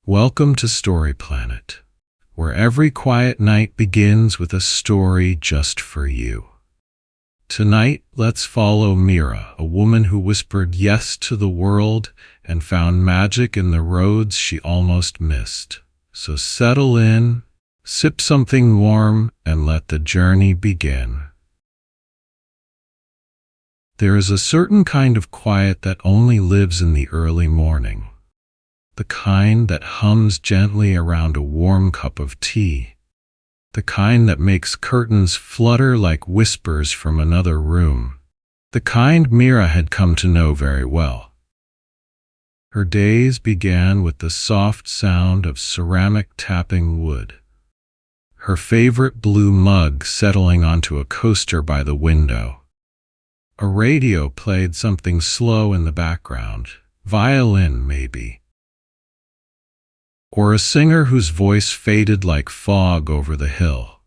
Welcome to Story Planet, where every quiet night begins with a story just for you. Tonight, let's follow Mira, a woman who whispered yes to the world and found magic in the roads she almost missed. So settle in, sip something warm, and let the journey begin. There is a certain kind of quiet that only lives in the early morning. The kind that hums gently around a warm cup of tea. The kind that makes curtains flutter like whispers from another room. The kind Mira had come to know very well. Her days began with the soft sound of ceramic tapping wood. Her favorite blue mug settling onto a coaster by the window. A radio played something slow in the background, violin maybe. Or a singer whose voice faded like fog over the hill.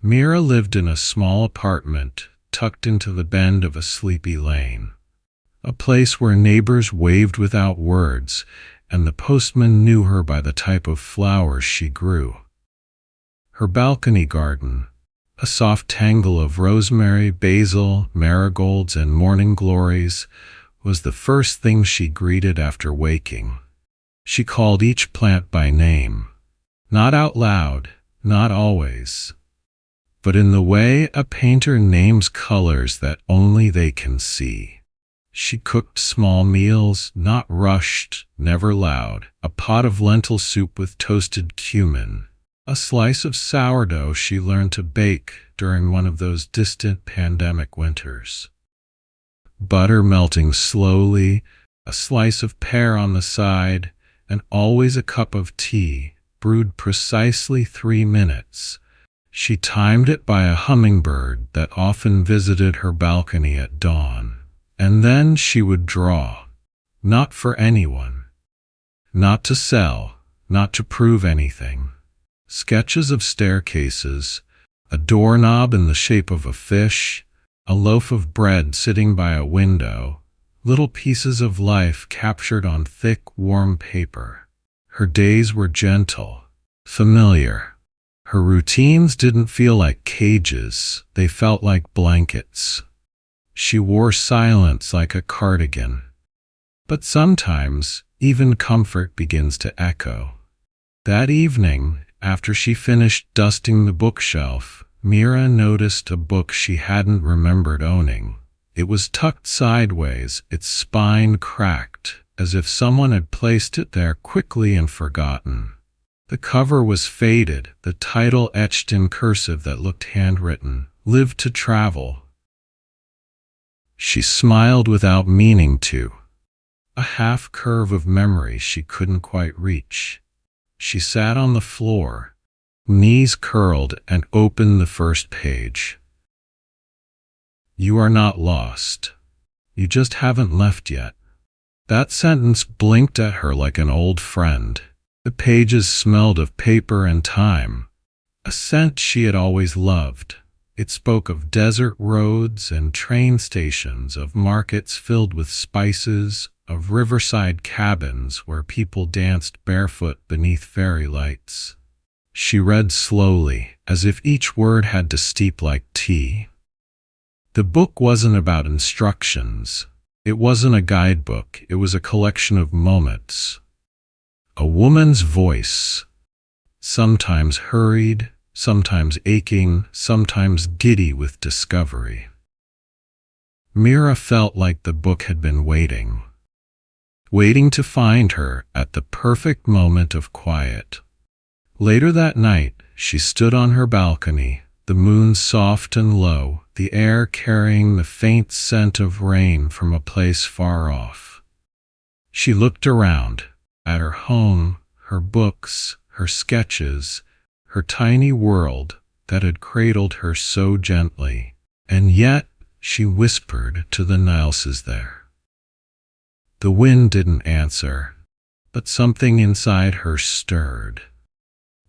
Mira lived in a small apartment tucked into the bend of a sleepy lane, a place where neighbors waved without words, and the postman knew her by the type of flowers she grew. Her balcony garden, a soft tangle of rosemary, basil, marigolds, and morning glories, was the first thing she greeted after waking. She called each plant by name, not out loud, not always, but in the way a painter names colors that only they can see. She cooked small meals, not rushed, never loud, a pot of lentil soup with toasted cumin, a slice of sourdough she learned to bake during one of those distant pandemic winters. Butter melting slowly, a slice of pear on the side, and always a cup of tea, brewed precisely 3 minutes. She timed it by a hummingbird that often visited her balcony at dawn. And then she would draw. Not for anyone. Not to sell. Not to prove anything. Sketches of staircases, a doorknob in the shape of a fish, a loaf of bread sitting by a window, little pieces of life captured on thick, warm paper. Her days were gentle, familiar. Her routines didn't feel like cages, they felt like blankets. She wore silence like a cardigan. But sometimes, even comfort begins to echo. That evening, after she finished dusting the bookshelf, Mira noticed a book she hadn't remembered owning. It was tucked sideways, its spine cracked, as if someone had placed it there quickly and forgotten. The cover was faded, the title etched in cursive that looked handwritten, "Live to Travel." She smiled without meaning to, a half curve of memory she couldn't quite reach. She sat on the floor, knees curled, and opened the first page. "You are not lost. You just haven't left yet." That sentence blinked at her like an old friend. The pages smelled of paper and time, a scent she had always loved. It spoke of desert roads and train stations, of markets filled with spices, of riverside cabins where people danced barefoot beneath fairy lights. She read slowly, as if each word had to steep like tea. The book wasn't about instructions. It wasn't a guidebook. It was a collection of moments. A woman's voice, sometimes hurried, sometimes aching, sometimes giddy with discovery. Mira felt like the book had been waiting to find her at the perfect moment of quiet. Later that night, she stood on her balcony, the moon soft and low, the air carrying the faint scent of rain from a place far off. She looked around, at her home, her books, her sketches, her tiny world that had cradled her so gently, and yet she whispered to the Nileses there. The wind didn't answer, but something inside her stirred.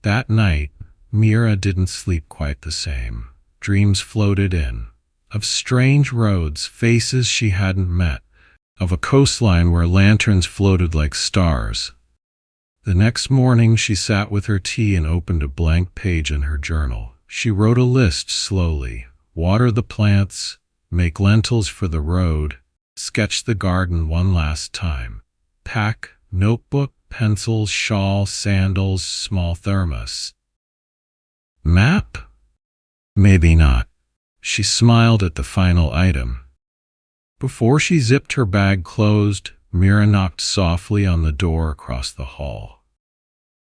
That night, Mira didn't sleep quite the same. Dreams floated in, of strange roads, faces she hadn't met, of a coastline where lanterns floated like stars. The next morning she sat with her tea and opened a blank page in her journal. She wrote a list slowly. Water the plants, make lentils for the road, sketch the garden one last time, pack, notebook, pencils, shawl, sandals, small thermos. Map? Maybe not. She smiled at the final item. Before she zipped her bag closed, Mira knocked softly on the door across the hall.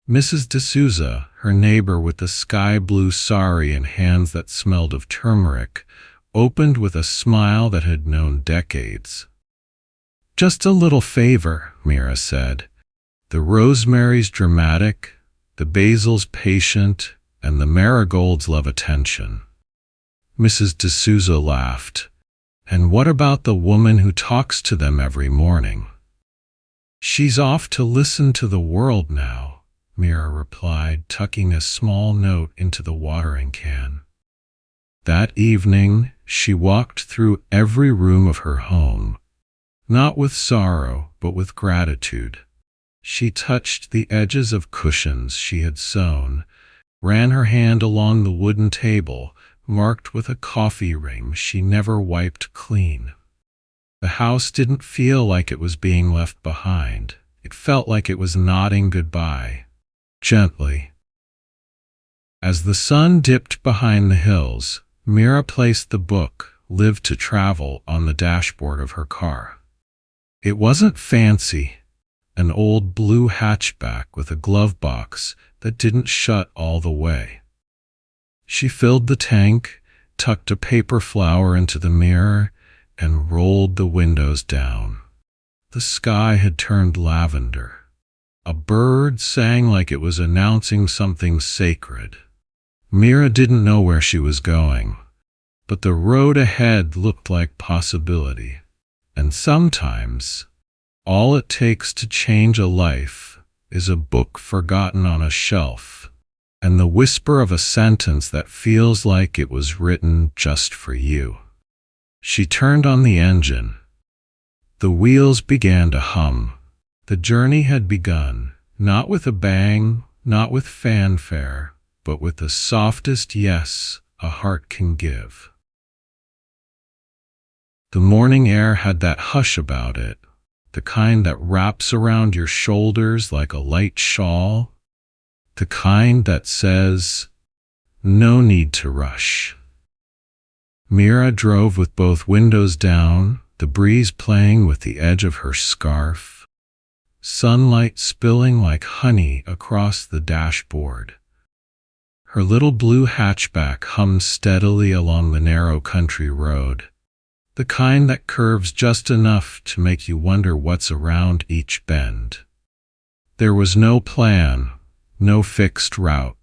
Mrs. D'Souza, her neighbor with the sky-blue sari and hands that smelled of turmeric, opened with a smile that had known decades. "Just a little favor," Mira said. "The rosemary's dramatic, the basil's patient, and the marigolds love attention." Mrs. D'Souza laughed. "And what about the woman who talks to them every morning?" "She's off to listen to the world now," Mira replied, tucking a small note into the watering can. That evening, she walked through every room of her home, not with sorrow, but with gratitude. She touched the edges of cushions she had sewn, ran her hand along the wooden table, marked with a coffee ring she never wiped clean. The house didn't feel like it was being left behind. It felt like it was nodding goodbye, gently. As the sun dipped behind the hills, Mira placed the book, Live to Travel, on the dashboard of her car. It wasn't fancy, an old blue hatchback with a glove box that didn't shut all the way. She filled the tank, tucked a paper flower into the mirror, and rolled the windows down. The sky had turned lavender. A bird sang like it was announcing something sacred. Mira didn't know where she was going, but the road ahead looked like possibility. And sometimes, all it takes to change a life is a book forgotten on a shelf, and the whisper of a sentence that feels like it was written just for you. She turned on the engine. The wheels began to hum. The journey had begun, not with a bang, not with fanfare, but with the softest yes a heart can give. The morning air had that hush about it, the kind that wraps around your shoulders like a light shawl, the kind that says, "No need to rush." Mira drove with both windows down, the breeze playing with the edge of her scarf, sunlight spilling like honey across the dashboard. Her little blue hatchback hummed steadily along the narrow country road, the kind that curves just enough to make you wonder what's around each bend. There was no plan, no fixed route,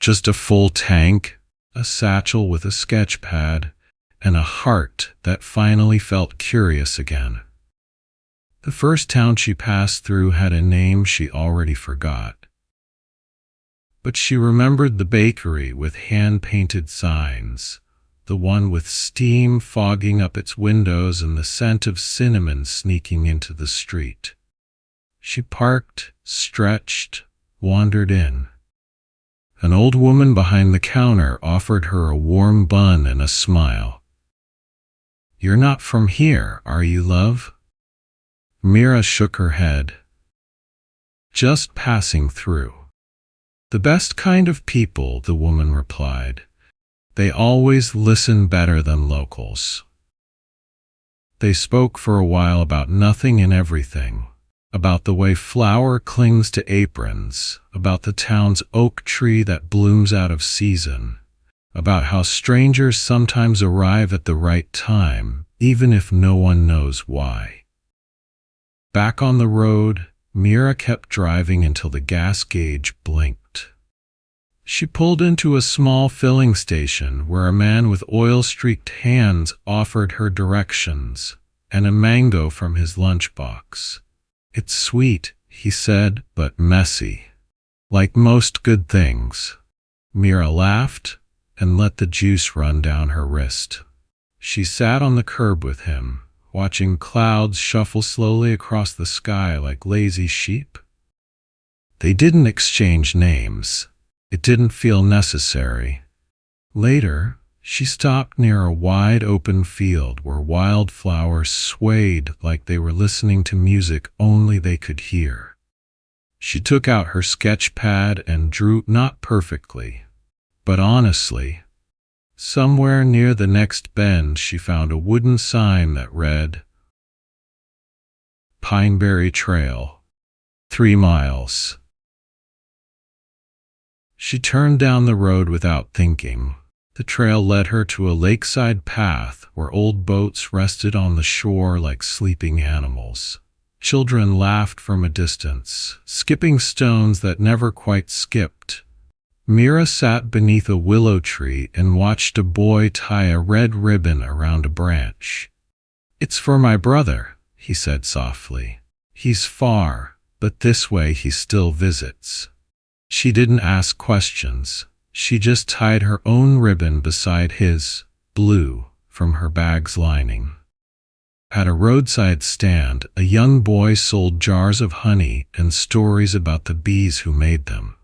just a full tank, a satchel with a sketch pad, and a heart that finally felt curious again. The first town she passed through had a name she already forgot, but she remembered the bakery with hand-painted signs, the one with steam fogging up its windows and the scent of cinnamon sneaking into the street. She parked, stretched, wandered in. An old woman behind the counter offered her a warm bun and a smile. "You're not from here, are you, love?" Mira shook her head. "Just passing through." "The best kind of people," the woman replied. "They always listen better than locals." They spoke for a while about nothing and everything. About the way flour clings to aprons, about the town's oak tree that blooms out of season, about how strangers sometimes arrive at the right time, even if no one knows why. Back on the road, Mira kept driving until the gas gauge blinked. She pulled into a small filling station where a man with oil-streaked hands offered her directions and a mango from his lunchbox. "It's sweet," he said, "but messy. Like most good things." Mira laughed and let the juice run down her wrist. She sat on the curb with him, watching clouds shuffle slowly across the sky like lazy sheep. They didn't exchange names. It didn't feel necessary. Later, she stopped near a wide-open field where wildflowers swayed like they were listening to music only they could hear. She took out her sketch pad and drew, not perfectly, but honestly. Somewhere near the next bend she found a wooden sign that read, "Pineberry Trail, 3 miles." She turned down the road without thinking. The trail led her to a lakeside path where old boats rested on the shore like sleeping animals. Children laughed from a distance, skipping stones that never quite skipped. Mira sat beneath a willow tree and watched a boy tie a red ribbon around a branch. "It's for my brother," he said softly. "He's far, but this way he still visits." She didn't ask questions. She just tied her own ribbon beside his, blue, from her bag's lining. At a roadside stand, a young boy sold jars of honey and stories about the bees who made them.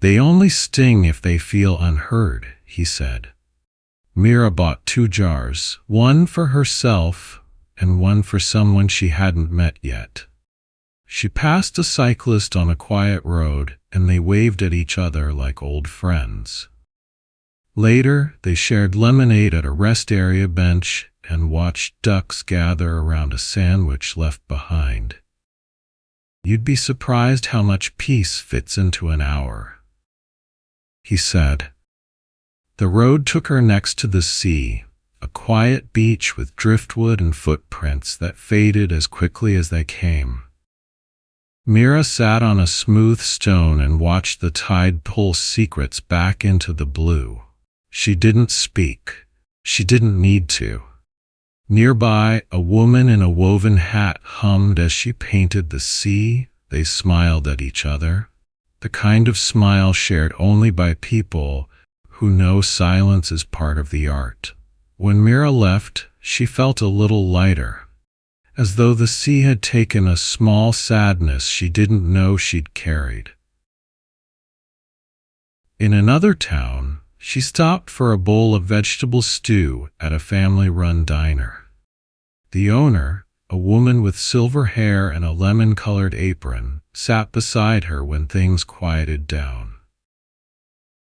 "They only sting if they feel unheard," he said. Mira bought 2 jars, one for herself and one for someone she hadn't met yet. She passed a cyclist on a quiet road, and they waved at each other like old friends. Later, they shared lemonade at a rest area bench and watched ducks gather around a sandwich left behind. "You'd be surprised how much peace fits into an hour," he said. The road took her next to the sea, a quiet beach with driftwood and footprints that faded as quickly as they came. Mira sat on a smooth stone and watched the tide pull secrets back into the blue. She didn't speak. She didn't need to. Nearby, a woman in a woven hat hummed as she painted the sea. They smiled at each other, the kind of smile shared only by people who know silence is part of the art. When Mira left, she felt a little lighter, as though the sea had taken a small sadness she didn't know she'd carried. In another town, she stopped for a bowl of vegetable stew at a family-run diner. The owner, a woman with silver hair and a lemon-colored apron, sat beside her when things quieted down.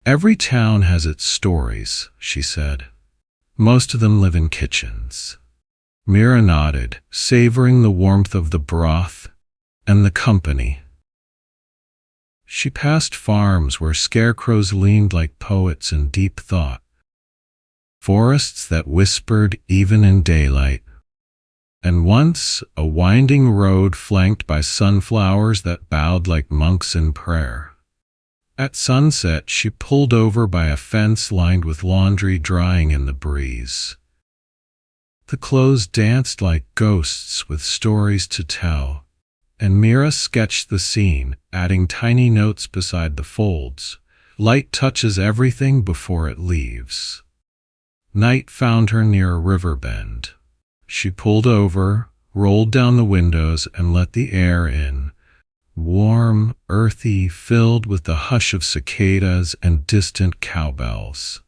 "Every town has its stories," she said. "Most of them live in kitchens." Mira nodded, savoring the warmth of the broth and the company. She passed farms where scarecrows leaned like poets in deep thought, forests that whispered even in daylight, and once a winding road flanked by sunflowers that bowed like monks in prayer. At sunset, she pulled over by a fence lined with laundry drying in the breeze. The clothes danced like ghosts with stories to tell, and Mira sketched the scene, adding tiny notes beside the folds. Light touches everything before it leaves. Night found her near a river bend. She pulled over, rolled down the windows, and let the air in. Warm, earthy, filled with the hush of cicadas and distant cowbells.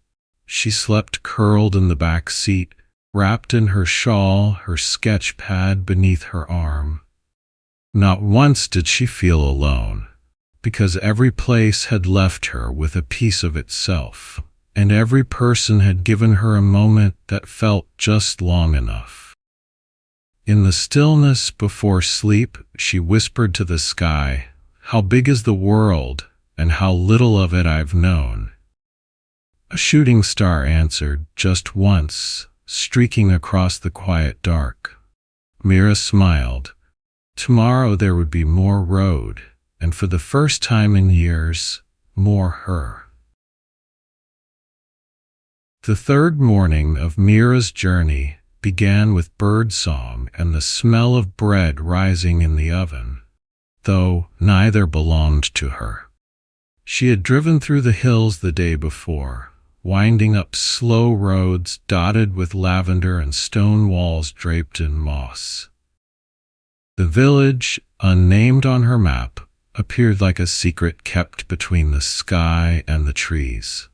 She slept curled in the back seat, wrapped in her shawl, her sketch pad beneath her arm. Not once did she feel alone, because every place had left her with a piece of itself, and every person had given her a moment that felt just long enough. In the stillness before sleep, she whispered to the sky, "How big is the world, and how little of it I've known." A shooting star answered just once, streaking across the quiet dark. Mira smiled. Tomorrow there would be more road, and for the first time in years, more her. The third morning of Mira's journey began with birdsong and the smell of bread rising in the oven, though neither belonged to her. She had driven through the hills the day before, winding up slow roads dotted with lavender and stone walls draped in moss. The village, unnamed on her map, appeared like a secret kept between the sky and the trees.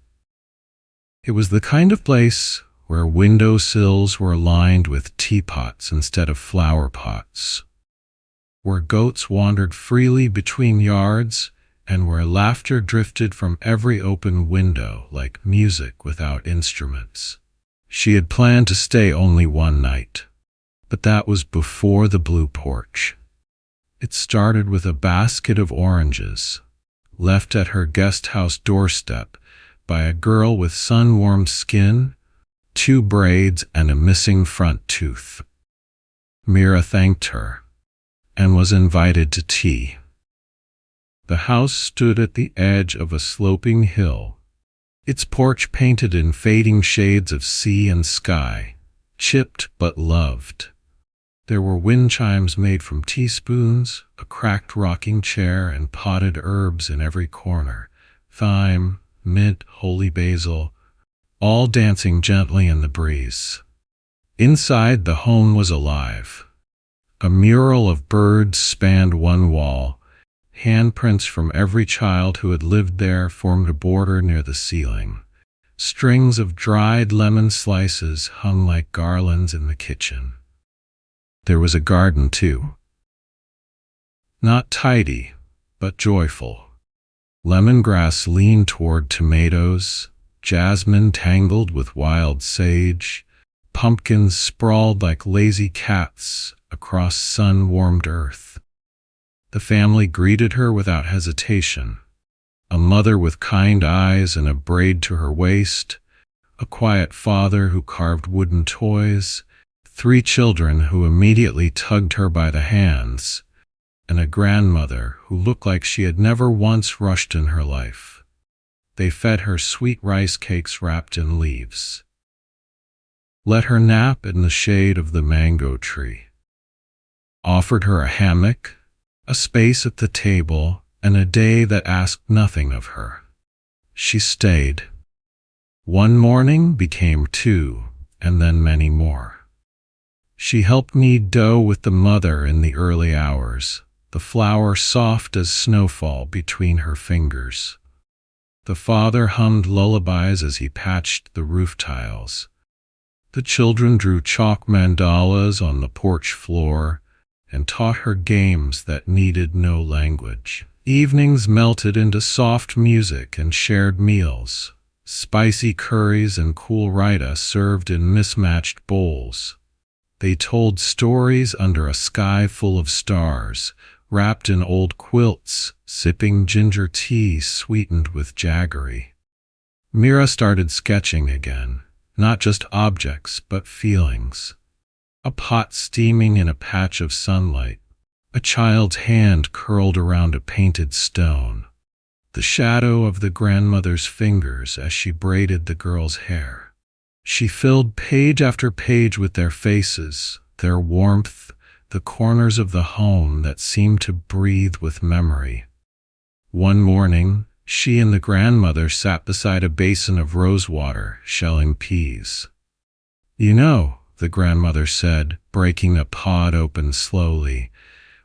It was the kind of place where window sills were lined with teapots instead of flower pots, where goats wandered freely between yards, and where laughter drifted from every open window like music without instruments. She had planned to stay only one night, but that was before the blue porch. It started with a basket of oranges, left at her guest house doorstep by a girl with sun-warmed skin, 2 braids, and a missing front tooth. Mira thanked her and was invited to tea. The house stood at the edge of a sloping hill, its porch painted in fading shades of sea and sky, chipped but loved. There were wind chimes made from teaspoons, a cracked rocking chair, and potted herbs in every corner, thyme, mint, holy basil, all dancing gently in the breeze. Inside, the home was alive. A mural of birds spanned one wall. Handprints from every child who had lived there formed a border near the ceiling. Strings of dried lemon slices hung like garlands in the kitchen. There was a garden, too. Not tidy, but joyful. Lemongrass leaned toward tomatoes, jasmine tangled with wild sage, pumpkins sprawled like lazy cats across sun-warmed earth. The family greeted her without hesitation. A mother with kind eyes and a braid to her waist, a quiet father who carved wooden toys, 3 children who immediately tugged her by the hands, and a grandmother who looked like she had never once rushed in her life. They fed her sweet rice cakes wrapped in leaves. Let her nap in the shade of the mango tree. Offered her a hammock, a space at the table, and a day that asked nothing of her. She stayed. One morning became 2, and then many more. She helped knead dough with the mother in the early hours, the flour soft as snowfall between her fingers. The father hummed lullabies as he patched the roof tiles. The children drew chalk mandalas on the porch floor and taught her games that needed no language. Evenings melted into soft music and shared meals, spicy curries and cool raita served in mismatched bowls. They told stories under a sky full of stars, wrapped in old quilts, sipping ginger tea sweetened with jaggery. Mira started sketching again, not just objects but feelings. A pot steaming in a patch of sunlight, a child's hand curled around a painted stone, the shadow of the grandmother's fingers as she braided the girl's hair. She filled page after page with their faces, their warmth, the corners of the home that seemed to breathe with memory. One morning, she and the grandmother sat beside a basin of rosewater, shelling peas. "You know," the grandmother said, breaking a pod open slowly,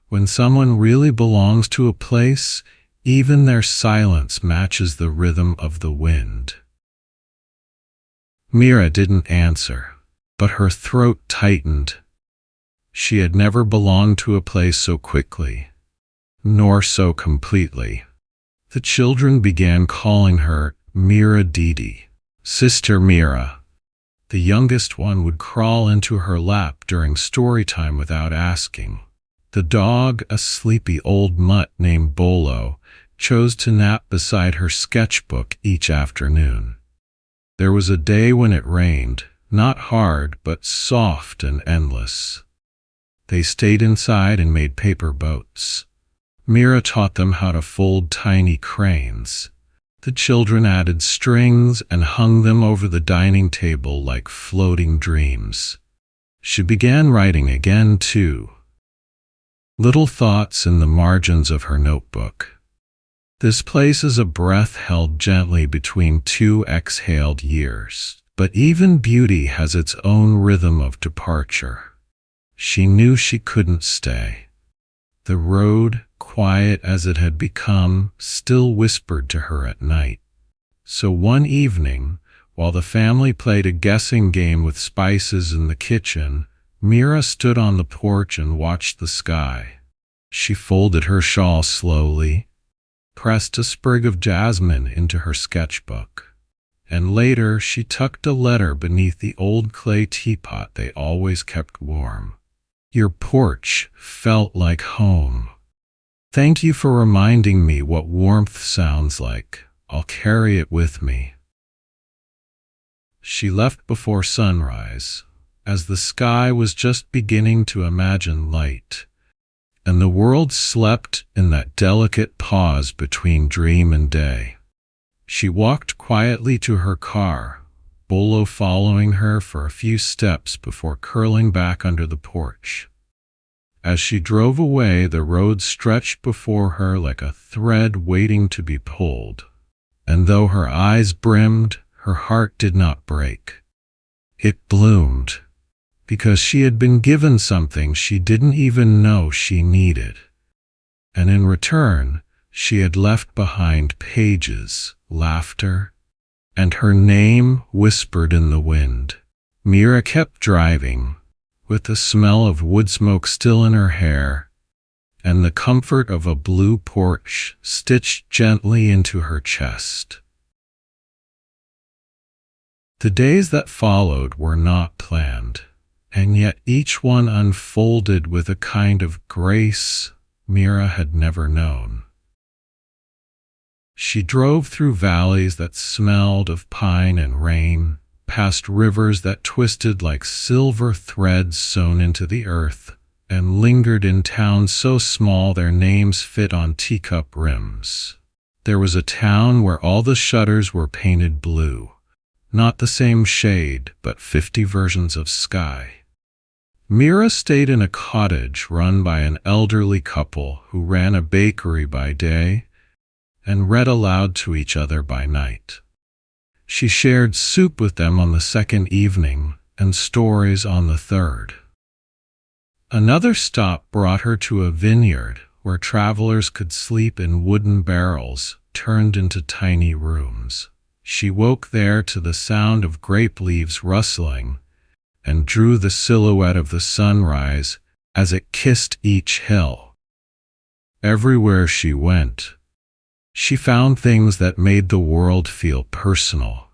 "when someone really belongs to a place, even their silence matches the rhythm of the wind." Mira didn't answer, but her throat tightened. She had never belonged to a place so quickly, nor so completely. The children began calling her Mira Didi, Sister Mira. The youngest one would crawl into her lap during story time without asking. The dog, a sleepy old mutt named Bolo, chose to nap beside her sketchbook each afternoon. There was a day when it rained, not hard, but soft and endless. They stayed inside and made paper boats. Mira taught them how to fold tiny cranes. The children added strings and hung them over the dining table like floating dreams. She began writing again, too. Little thoughts in the margins of her notebook. This place is a breath held gently between 2 exhaled years. But even beauty has its own rhythm of departure. She knew she couldn't stay. The road, quiet as it had become, still whispered to her at night. So one evening, while the family played a guessing game with spices in the kitchen, Mira stood on the porch and watched the sky. She folded her shawl slowly, pressed a sprig of jasmine into her sketchbook, and later she tucked a letter beneath the old clay teapot they always kept warm. Your porch felt like home. Thank you for reminding me what warmth sounds like. I'll carry it with me. She left before sunrise, as the sky was just beginning to imagine light, and the world slept in that delicate pause between dream and day. She walked quietly to her car, Bolo following her for a few steps before curling back under the porch. As she drove away, the road stretched before her like a thread waiting to be pulled, and though her eyes brimmed, her heart did not break. It bloomed, because she had been given something she didn't even know she needed. And in return, she had left behind pages, laughter, and her name whispered in the wind. Mira kept driving, with the smell of wood smoke still in her hair, and the comfort of a blue porch stitched gently into her chest. The days that followed were not planned, and yet each one unfolded with a kind of grace Mira had never known. She drove through valleys that smelled of pine and rain, past rivers that twisted like silver threads sewn into the earth, and lingered in towns so small their names fit on teacup rims. There was a town where all the shutters were painted blue, not the same shade, but 50 versions of sky. Mira stayed in a cottage run by an elderly couple who ran a bakery by day and read aloud to each other by night. She shared soup with them on the second evening and stories on the third. Another stop brought her to a vineyard where travelers could sleep in wooden barrels turned into tiny rooms. She woke there to the sound of grape leaves rustling and drew the silhouette of the sunrise as it kissed each hill. Everywhere she went, she found things that made the world feel personal.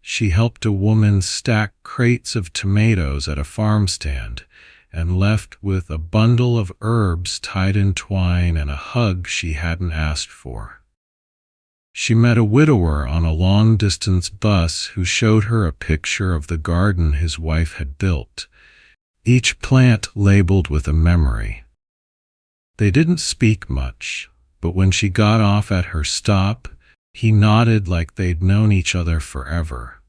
She helped a woman stack crates of tomatoes at a farm stand and left with a bundle of herbs tied in twine and a hug she hadn't asked for. She met a widower on a long-distance bus who showed her a picture of the garden his wife had built, each plant labeled with a memory. They didn't speak much, but when she got off at her stop, he nodded like they'd known each other forever.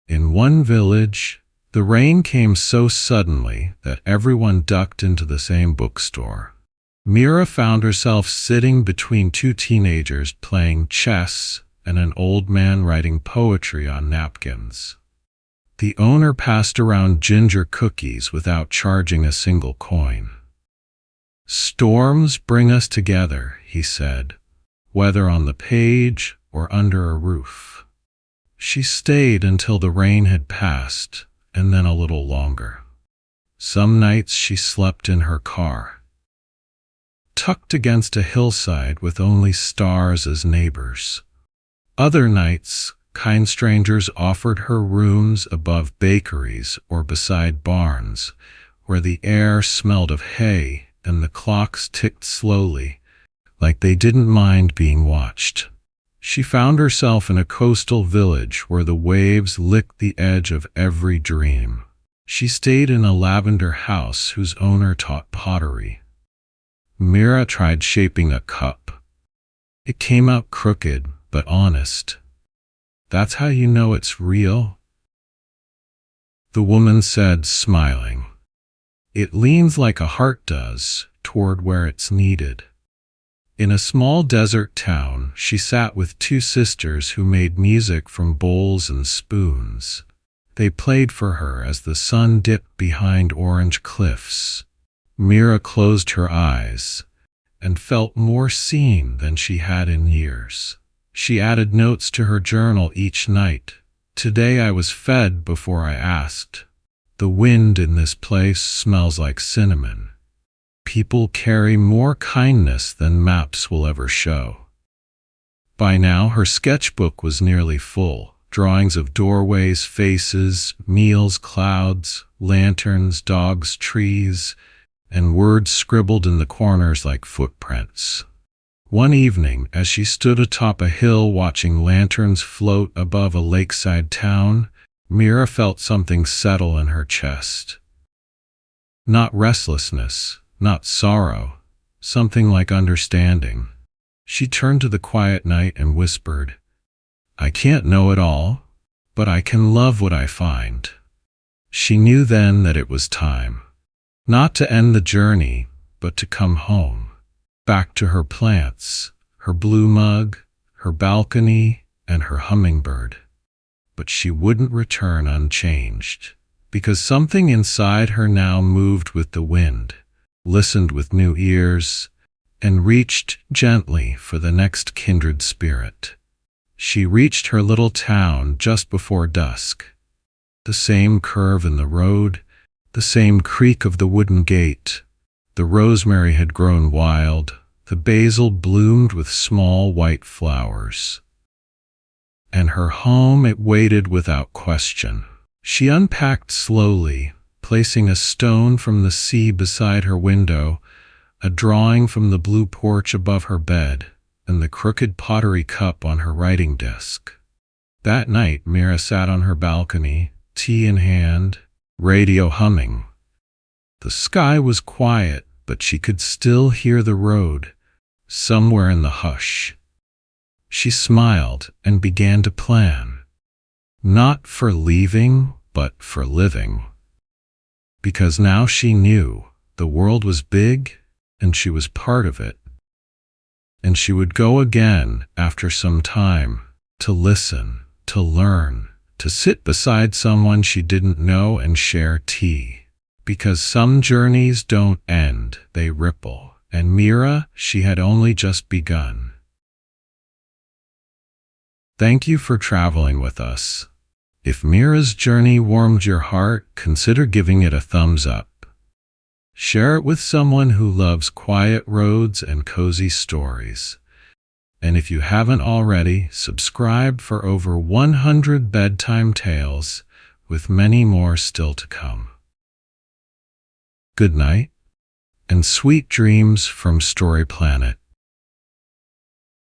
In one village, the rain came so suddenly that everyone ducked into the same bookstore. Mira found herself sitting between two teenagers playing chess and an old man writing poetry on napkins. The owner passed around ginger cookies without charging a single coin. "Storms bring us together," he said, "whether on the page or under a roof." She stayed until the rain had passed, and then a little longer. Some nights she slept in her car, tucked against a hillside with only stars as neighbors. Other nights, kind strangers offered her rooms above bakeries or beside barns, where the air smelled of hay and the clocks ticked slowly, like they didn't mind being watched. She found herself in a coastal village where the waves licked the edge of every dream. She stayed in a lavender house whose owner taught pottery. Mira tried shaping a cup. It came out crooked, but honest. "That's how you know it's real?" the woman said, smiling. "It leans like a heart does, toward where it's needed." In a small desert town, she sat with two sisters who made music from bowls and spoons. They played for her as the sun dipped behind orange cliffs. Mira closed her eyes and felt more seen than she had in years. She added notes to her journal each night. Today I was fed before I asked. The wind in this place smells like cinnamon. People carry more kindness than maps will ever show. By now her sketchbook was nearly full. Drawings of doorways, faces, meals, clouds, lanterns, dogs, trees, and words scribbled in the corners like footprints. One evening, as she stood atop a hill watching lanterns float above a lakeside town, Mira felt something settle in her chest. Not restlessness, not sorrow, something like understanding. She turned to the quiet night and whispered, "I can't know it all, but I can love what I find." She knew then that it was time, not to end the journey, but to come home. Back to her plants, her blue mug, her balcony, and her hummingbird. But she wouldn't return unchanged, because something inside her now moved with the wind, listened with new ears, and reached gently for the next kindred spirit. She reached her little town just before dusk. The same curve in the road, the same creak of the wooden gate. The rosemary had grown wild, the basil bloomed with small white flowers. And her home, it waited without question. She unpacked slowly, placing a stone from the sea beside her window, a drawing from the blue porch above her bed, and the crooked pottery cup on her writing desk. That night Mira sat on her balcony, tea in hand, radio humming. The sky was quiet, but she could still hear the road, somewhere in the hush. She smiled and began to plan, not for leaving, but for living. Because now she knew the world was big and she was part of it. And she would go again after some time, to listen, to learn, to sit beside someone she didn't know and share tea. Because some journeys don't end, they ripple. And Mira, she had only just begun. Thank you for traveling with us. If Mira's journey warmed your heart, consider giving it a thumbs up. Share it with someone who loves quiet roads and cozy stories. And if you haven't already, subscribe for over 100 bedtime tales, with many more still to come. Good night, and sweet dreams from Story Planet.